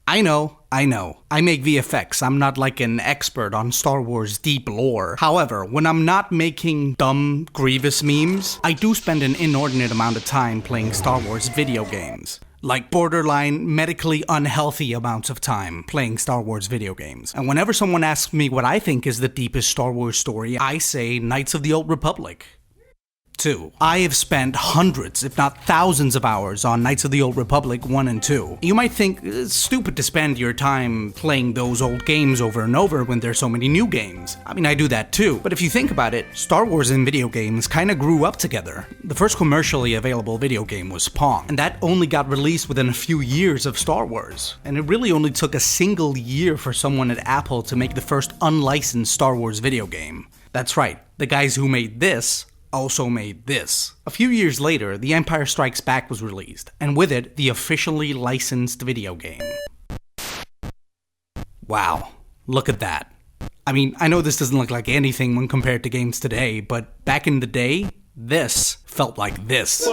I know. I make VFX. I'm not like an expert on Star Wars deep lore. However, when I'm not making dumb, grievous memes, I do spend an inordinate amount of time playing Star Wars video games. Like borderline, medically unhealthy amounts of time playing Star Wars video games. And whenever someone asks me what I think is the deepest Star Wars story, I say Knights of the Old Republic. 2. I have spent hundreds, if not thousands of hours on Knights of the Old Republic 1 and 2. You might think it's stupid to spend your time playing those old games over and over when there's so many new games. I mean, I do that too. But if you think about it, Star Wars and video games kinda grew up together. The first commercially available video game was Pong, and that only got released within a few years of Star Wars. And it really only took a single year for someone at Apple to make the first unlicensed Star Wars video game. That's right, the guys who made this also made this. A few years later, The Empire Strikes Back was released, and with it, the officially licensed video game. Wow, look at that. I mean, I know this doesn't look like anything when compared to games today, but back in the day, this felt like this.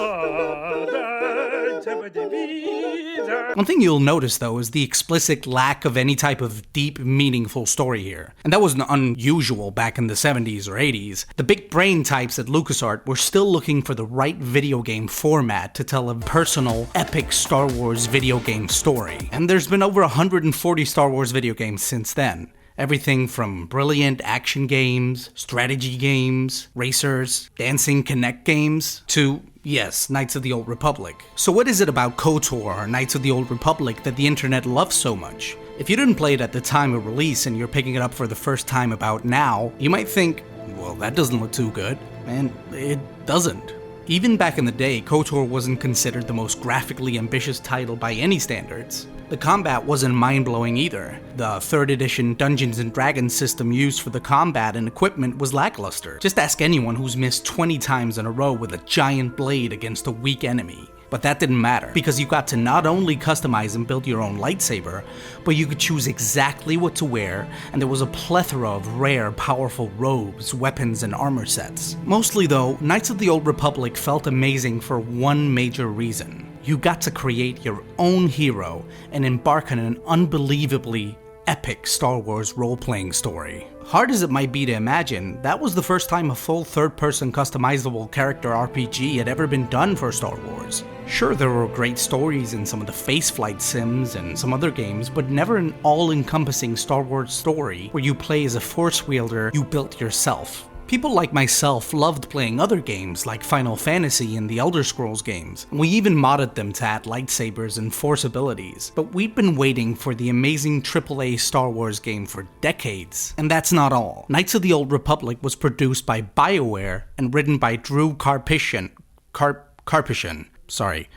One thing you'll notice, though, is the explicit lack of any type of deep, meaningful story here. And that wasn't unusual back in the 70s or 80s. The big brain types at LucasArts were still looking for the right video game format to tell a personal, epic Star Wars video game story. And there's been over 140 Star Wars video games since then. Everything from brilliant action games, strategy games, racers, dancing Connect games, to, yes, Knights of the Old Republic. So what is it about Kotor or Knights of the Old Republic that the internet loves so much? If you didn't play it at the time of release and you're picking it up for the first time about now, you might think, well, that doesn't look too good. And it doesn't. Even back in the day, Kotor wasn't considered the most graphically ambitious title by any standards. The combat wasn't mind-blowing either. The 3rd edition Dungeons & Dragons system used for the combat and equipment was lackluster. Just ask anyone who's missed 20 times in a row with a giant blade against a weak enemy. But that didn't matter, because you got to not only customize and build your own lightsaber, but you could choose exactly what to wear, and there was a plethora of rare, powerful robes, weapons, and armor sets. Mostly though, Knights of the Old Republic felt amazing for one major reason. You got to create your own hero and embark on an unbelievably epic Star Wars role-playing story. Hard as it might be to imagine, that was the first time a full third-person customizable character RPG had ever been done for Star Wars. Sure, there were great stories in some of the Face Flight sims and some other games, but never an all-encompassing Star Wars story where you play as a Force wielder you built yourself. People like myself loved playing other games like Final Fantasy and the Elder Scrolls games, and we even modded them to add lightsabers and Force abilities. But we'd been waiting for the amazing AAA Star Wars game for decades. And that's not all. Knights of the Old Republic was produced by BioWare and written by Drew Karpyshyn.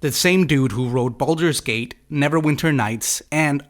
The same dude who wrote Baldur's Gate, Neverwinter Nights, and,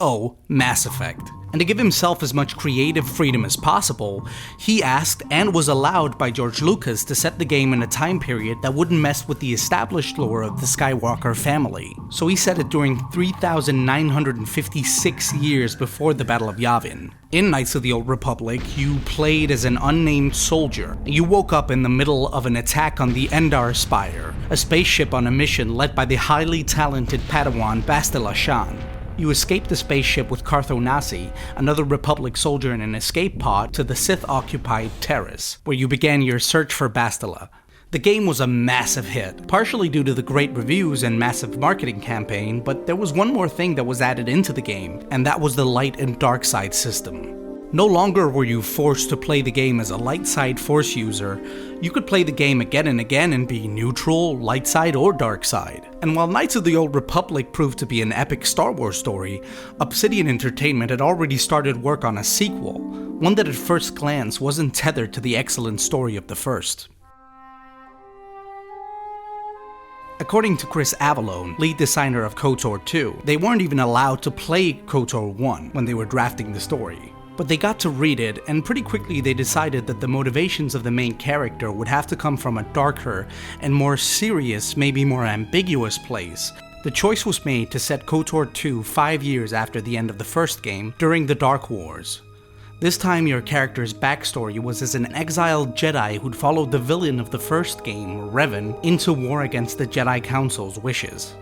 Mass Effect. And to give himself as much creative freedom as possible, he asked and was allowed by George Lucas to set the game in a time period that wouldn't mess with the established lore of the Skywalker family. So he set it during 3,956 years before the Battle of Yavin. In Knights of the Old Republic, you played as an unnamed soldier. You woke up in the middle of an attack on the Endar Spire, a spaceship on a mission led by the highly talented Padawan Bastila Shan. You escaped the spaceship with Cartho Nasi, another Republic soldier in an escape pod, to the Sith-occupied Terrace, where you began your search for Bastila. The game was a massive hit, partially due to the great reviews and massive marketing campaign, but there was one more thing that was added into the game, and that was the light and dark side system. No longer were you forced to play the game as a light side Force user. You could play the game again and again and be neutral, light side, or dark side. And while Knights of the Old Republic proved to be an epic Star Wars story, Obsidian Entertainment had already started work on a sequel, one that at first glance wasn't tethered to the excellent story of the first. According to Chris Avallone, lead designer of KOTOR 2, they weren't even allowed to play KOTOR 1 when they were drafting the story. But they got to read it, and pretty quickly they decided that the motivations of the main character would have to come from a darker and more serious, maybe more ambiguous place. The choice was made to set KOTOR 2 5 years after the end of the first game, during the Dark Wars. This time your character's backstory was as an exiled Jedi who'd followed the villain of the first game, Revan, into war against the Jedi Council's wishes.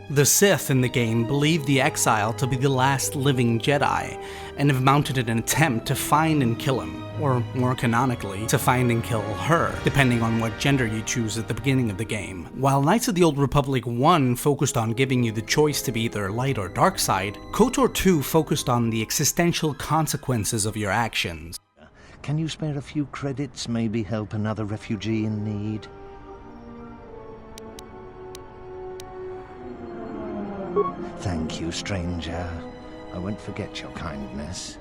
The Sith in the game believe the Exile to be the last living Jedi, and have mounted an attempt to find and kill him, or more canonically, to find and kill her, depending on what gender you choose at the beginning of the game. While Knights of the Old Republic 1 focused on giving you the choice to be either light or dark side, KOTOR 2 focused on the existential consequences of your actions. Can you spare a few credits, maybe help another refugee in need? Thank you, stranger. I won't forget your kindness.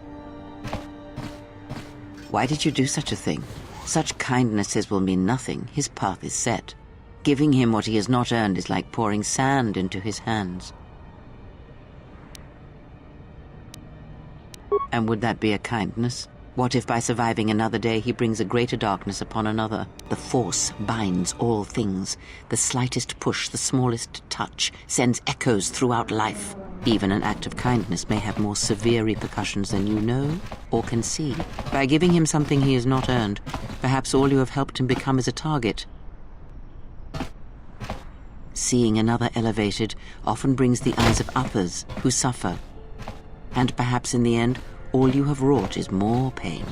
Why did you do such a thing? Such kindnesses will mean nothing. His path is set. Giving him what he has not earned is like pouring sand into his hands. And would that be a kindness? What if by surviving another day he brings a greater darkness upon another? The Force binds all things. The slightest push, the smallest touch, sends echoes throughout life. Even an act of kindness may have more severe repercussions than you know or can see. By giving him something he has not earned, perhaps all you have helped him become is a target. Seeing another elevated often brings the eyes of others who suffer. And perhaps in the end, all you have wrought is more pain.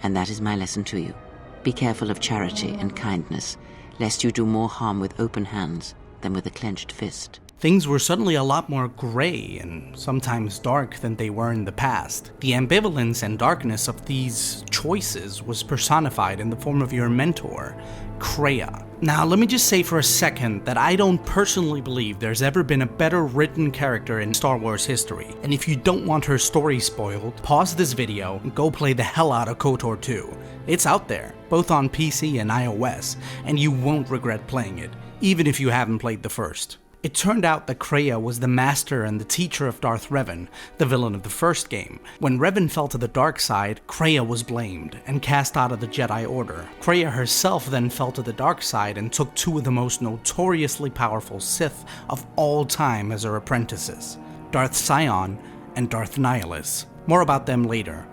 And that is my lesson to you. Be careful of charity and kindness, lest you do more harm with open hands than with a clenched fist. Things were suddenly a lot more gray and sometimes dark than they were in the past. The ambivalence and darkness of these choices was personified in the form of your mentor, Kreia. Now, let me just say for a second that I don't personally believe there's ever been a better written character in Star Wars history, and if you don't want her story spoiled, pause this video and go play the hell out of KOTOR 2. It's out there, both on PC and iOS, and you won't regret playing it, even if you haven't played the first. It turned out that Kreia was the master and the teacher of Darth Revan, the villain of the first game. When Revan fell to the dark side, Kreia was blamed and cast out of the Jedi Order. Kreia herself then fell to the dark side and took two of the most notoriously powerful Sith of all time as her apprentices, Darth Sion and Darth Nihilus. More about them later.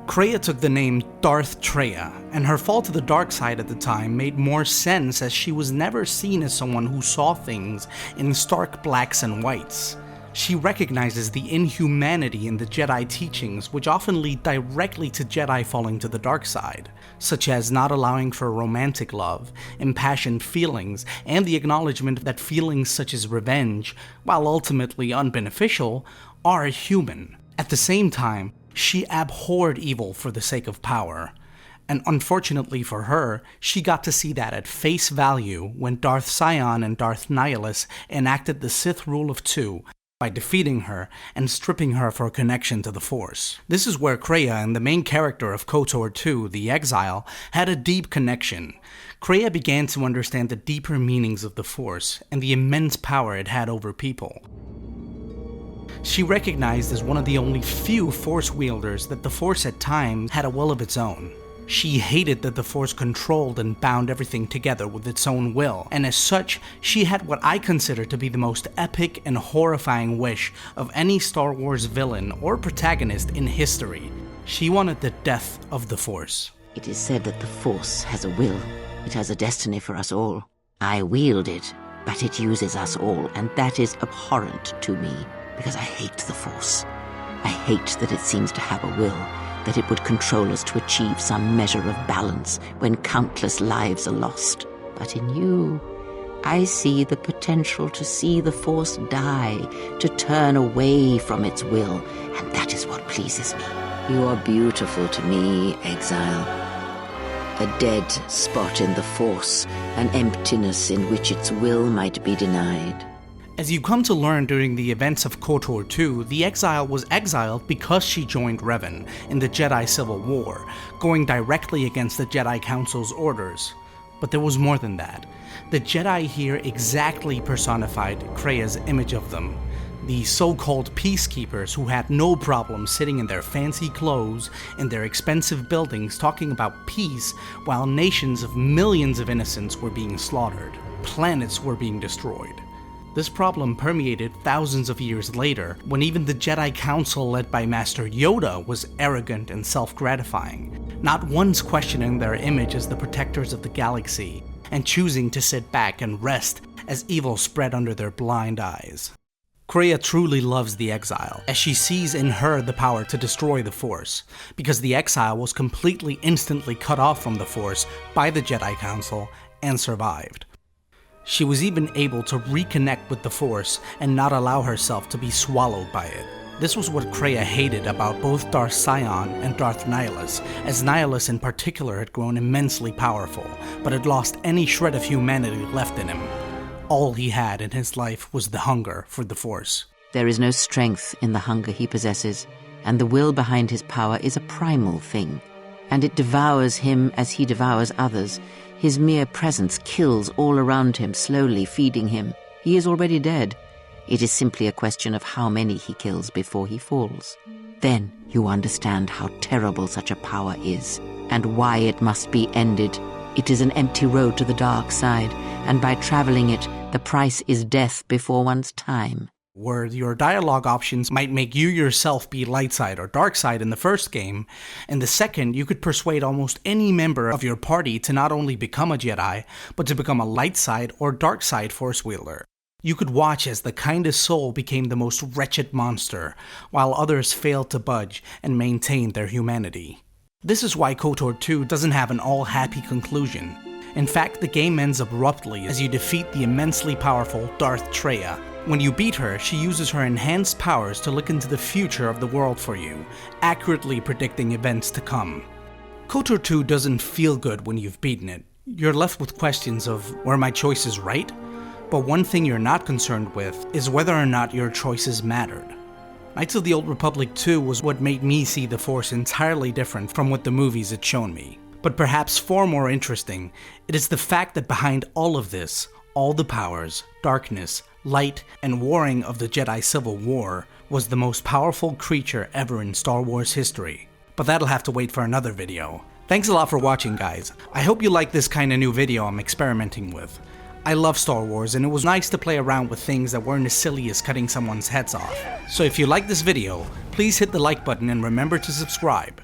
Kreia took the name Darth Treya, and her fall to the dark side at the time made more sense as she was never seen as someone who saw things in stark blacks and whites. She recognizes the inhumanity in the Jedi teachings, which often lead directly to Jedi falling to the dark side, such as not allowing for romantic love, impassioned feelings, and the acknowledgement that feelings such as revenge, while ultimately unbeneficial, are human. At the same time, she abhorred evil for the sake of power, and unfortunately for her, she got to see that at face value when Darth Sion and Darth Nihilus enacted the Sith Rule of Two by defeating her and stripping her for a connection to the Force. This is where Kreia and the main character of KOTOR 2, the Exile, had a deep connection. Kreia began to understand the deeper meanings of the Force and the immense power it had over people. She recognized as one of the only few Force wielders that the Force at times had a will of its own. She hated that the Force controlled and bound everything together with its own will, and as such, she had what I consider to be the most epic and horrifying wish of any Star Wars villain or protagonist in history. She wanted the death of the Force. It is said that the Force has a will. It has a destiny for us all. I wield it, but it uses us all, and that is abhorrent to me. Because I hate the Force. I hate that it seems to have a will, that it would control us to achieve some measure of balance when countless lives are lost. But in you, I see the potential to see the Force die, to turn away from its will, and that is what pleases me. You are beautiful to me, Exile. A dead spot in the Force, an emptiness in which its will might be denied. As you come to learn during the events of KOTOR 2, the Exile was exiled because she joined Revan in the Jedi Civil War, going directly against the Jedi Council's orders. But there was more than that. The Jedi here exactly personified Kreia's image of them. The so-called peacekeepers who had no problem sitting in their fancy clothes in their expensive buildings talking about peace while nations of millions of innocents were being slaughtered. Planets were being destroyed. This problem permeated thousands of years later, when even the Jedi Council led by Master Yoda was arrogant and self-gratifying, not once questioning their image as the protectors of the galaxy, and choosing to sit back and rest as evil spread under their blind eyes. Kreia truly loves the exile, as she sees in her the power to destroy the Force, because the exile was completely instantly cut off from the Force by the Jedi Council and survived. She was even able to reconnect with the Force and not allow herself to be swallowed by it. This was what Kreia hated about both Darth Sion and Darth Nihilus, as Nihilus in particular had grown immensely powerful, but had lost any shred of humanity left in him. All he had in his life was the hunger for the Force. There is no strength in the hunger he possesses, and the will behind his power is a primal thing, and it devours him as he devours others. His mere presence kills all around him, slowly feeding him. He is already dead. It is simply a question of how many he kills before he falls. Then you understand how terrible such a power is, and why it must be ended. It is an empty road to the dark side, and by traveling it, the price is death before one's time. Where your dialogue options might make you yourself be light side or dark side in the first game, in the second you could persuade almost any member of your party to not only become a Jedi, but to become a light side or dark side Force wielder. You could watch as the kindest soul became the most wretched monster, while others failed to budge and maintain their humanity. This is why Kotor 2 doesn't have an all-happy conclusion. In fact, the game ends abruptly as you defeat the immensely powerful Darth Kreia. When you beat her, she uses her enhanced powers to look into the future of the world for you, accurately predicting events to come. Kotor 2 doesn't feel good when you've beaten it. You're left with questions of, were my choices right? But one thing you're not concerned with is whether or not your choices mattered. Knights of the Old Republic 2 was what made me see the Force entirely different from what the movies had shown me. But perhaps far more interesting, it is the fact that behind all of this, all the powers, darkness, light, and warring of the Jedi Civil War was the most powerful creature ever in Star Wars history. But that'll have to wait for another video. Thanks a lot for watching, guys. I hope you like this kind of new video I'm experimenting with. I love Star Wars, and it was nice to play around with things that weren't as silly as cutting someone's heads off. So if you like this video, please hit the like button and remember to subscribe.